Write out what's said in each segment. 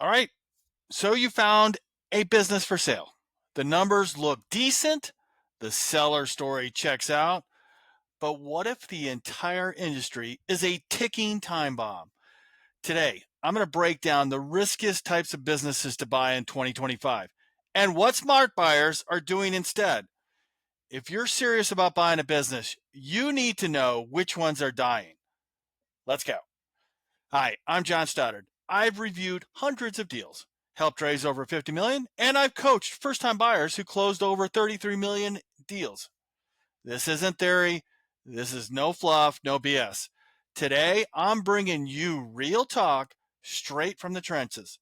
All right. So you found a business for sale. The numbers look decent. The seller story checks out. But what if the entire industry is a ticking time bomb? Today, I'm going to break down the riskiest types of businesses to buy in 2025 and what smart buyers are doing instead. If you're serious about buying a business, you need to know which ones are dying. Let's go. Hi, I'm John Stoddard. I've reviewed hundreds of deals, helped raise over 50 million, and I've coached first-time buyers who closed over 33 million deals. This isn't theory. This is no fluff, no BS. Today, I'm bringing you real talk straight from the trenches.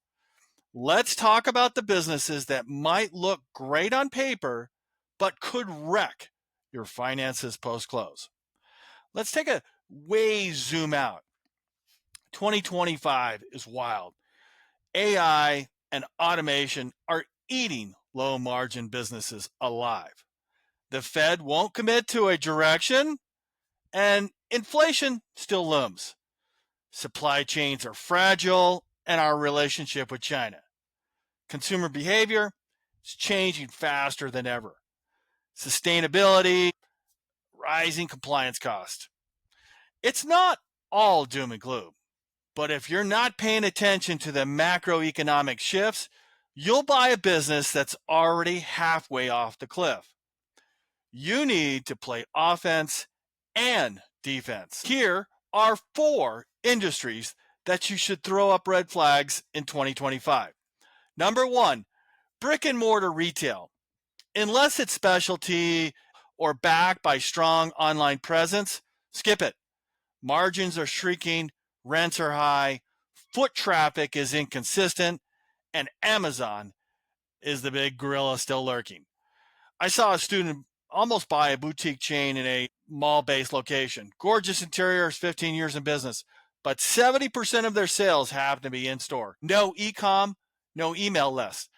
Let's talk about the businesses that might look great on paper, but could wreck your finances post-close. Let's take a way zoom out. 2025 is wild. AI and automation are eating low margin businesses alive. The Fed won't commit to a direction, and inflation still looms. Supply chains are fragile, and our relationship with China. Consumer behavior is changing faster than ever. Sustainability, rising compliance costs. It's not all doom and gloom. But if you're not paying attention to the macroeconomic shifts, you'll buy a business that's already halfway off the cliff. You need to play offense and defense. Here are 4 industries that you should throw up red flags in 2025. Number 1, brick and mortar retail. Unless it's specialty or backed by strong online presence, skip it. Margins are shrinking, rents are high, foot traffic is inconsistent, and Amazon is the big gorilla still lurking. I saw a student almost buy a boutique chain in a mall-based location. Gorgeous interiors, 15 years in business, but 70% of their sales happen to be in-store. No e-com, no email lists.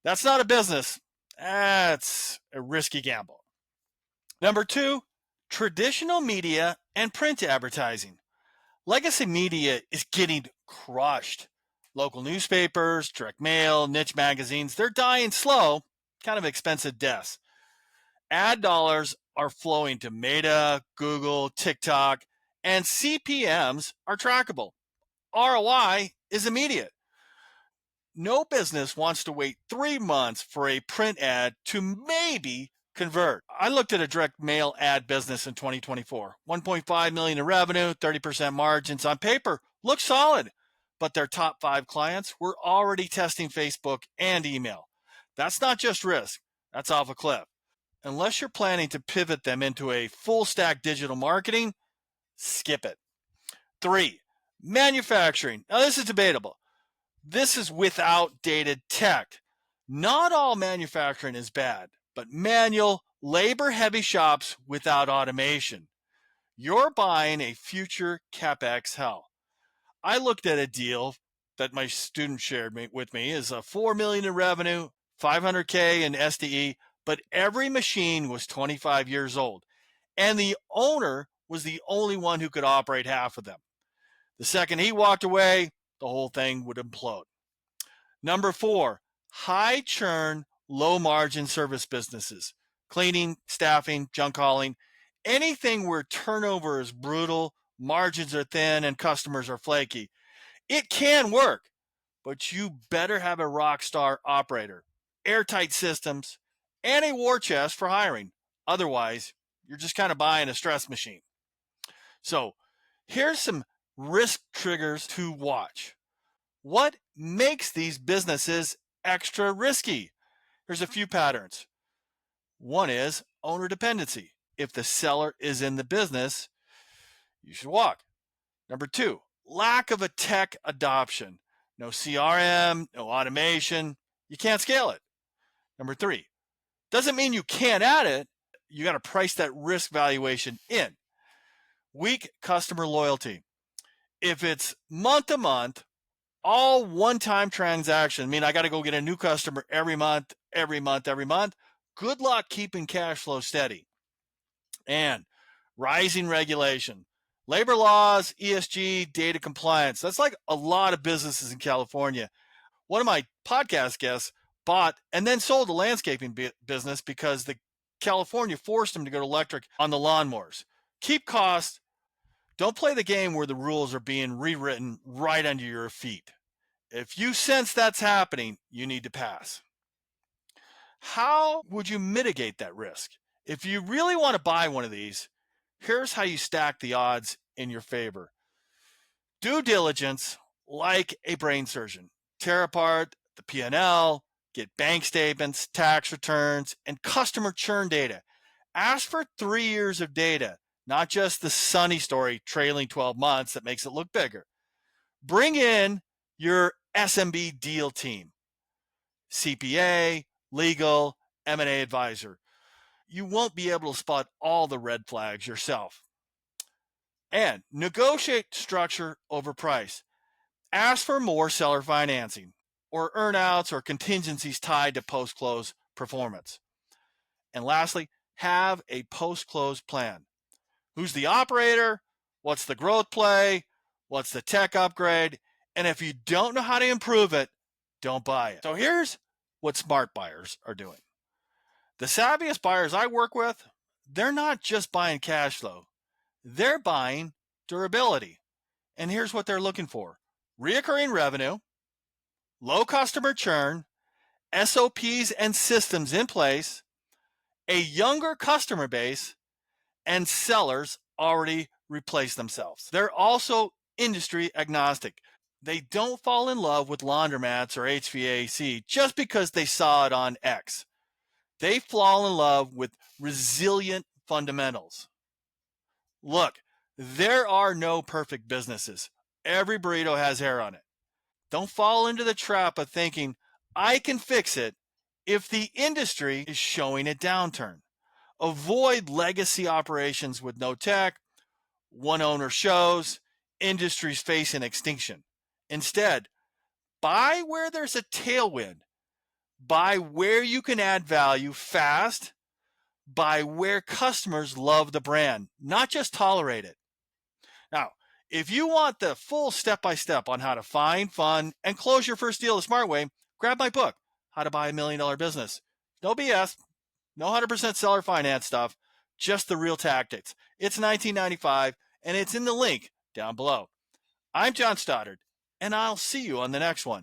That's not a business. That's a risky gamble. Number 2, traditional media and print advertising. Legacy media is getting crushed. Local newspapers, direct mail, niche magazines, they're dying slow, kind of expensive deaths. Ad dollars are flowing to Meta, Google, TikTok, and CPMs are trackable. ROI is immediate. No business wants to wait 3 months for a print ad to maybe convert. I looked at a direct mail ad business in 2024. 1.5 million in revenue, 30% margins on paper. Looks solid, but their top 5 clients were already testing Facebook and email. That's not just risk. That's off a cliff. Unless you're planning to pivot them into a full stack digital marketing, skip it. 3, manufacturing. Now this is debatable. This is with outdated tech. Not all manufacturing is bad, but manual, labor-heavy shops without automation. You're buying a future CapEx hell. I looked at a deal that my student shared with me is a $4 million in revenue, $500K in SDE, but every machine was 25 years old, and the owner was the only one who could operate half of them. The second he walked away, the whole thing would implode. Number 4, high-churn, low-margin service businesses. Cleaning, staffing, junk hauling, anything where turnover is brutal, margins are thin, and customers are flaky. It can work, but you better have a rock star operator, airtight systems, and a war chest for hiring. Otherwise, you're just kind of buying a stress machine. So here's some risk triggers to watch. What makes these businesses extra risky? Here's a few patterns. One is owner dependency. If the seller is in the business, you should walk. Number 2, lack of a tech adoption. No CRM, no automation. You can't scale it. Number 3, doesn't mean you can't add it. You got to price that risk valuation in. Weak customer loyalty. If it's month to month, all one-time transaction, I mean, I got to go get a new customer every month. Good luck keeping cash flow steady. And rising regulation, labor laws, ESG, data compliance. That's like a lot of businesses in California. One of my podcast guests bought and then sold a landscaping business because the California forced him to go to electric on the lawnmowers. Keep costs. Don't play the game where the rules are being rewritten right under your feet. If you sense that's happening, you need to pass. How would you mitigate that risk? If you really want to buy one of these, here's how you stack the odds in your favor. Due diligence like a brain surgeon. Tear apart the P&L, get bank statements, tax returns, and customer churn data. Ask for 3 years of data, not just the sunny story trailing 12 months that makes it look bigger. Bring in your SMB deal team, CPA, legal, M&A advisor. You won't be able to spot all the red flags yourself. And negotiate structure over price. Ask for more seller financing or earnouts or contingencies tied to post-close performance. And lastly, have a post-close plan. Who's the operator? What's the growth play? What's the tech upgrade? And if you don't know how to improve it, don't buy it. So here's what smart buyers are doing. The savviest buyers I work with, they're not just buying cash flow. They're buying durability. And here's what they're looking for: reoccurring revenue, low customer churn, SOPs and systems in place, a younger customer base, and sellers already replaced themselves. They're also industry agnostic. They don't fall in love with laundromats or HVAC just because they saw it on X. They fall in love with resilient fundamentals. Look, there are no perfect businesses. Every burrito has hair on it. Don't fall into the trap of thinking, I can fix it if the industry is showing a downturn. Avoid legacy operations with no tech, one owner shows, industries facing extinction. Instead, buy where there's a tailwind. Buy where you can add value fast. Buy where customers love the brand, not just tolerate it. Now, if you want the full step-by-step on how to find, fund, and close your first deal the smart way, grab my book, How to Buy a $1 Million Business. No BS, no 100% seller finance stuff, just the real tactics. It's $19.95, and it's in the link down below. I'm John Stoddard, and I'll see you on the next one.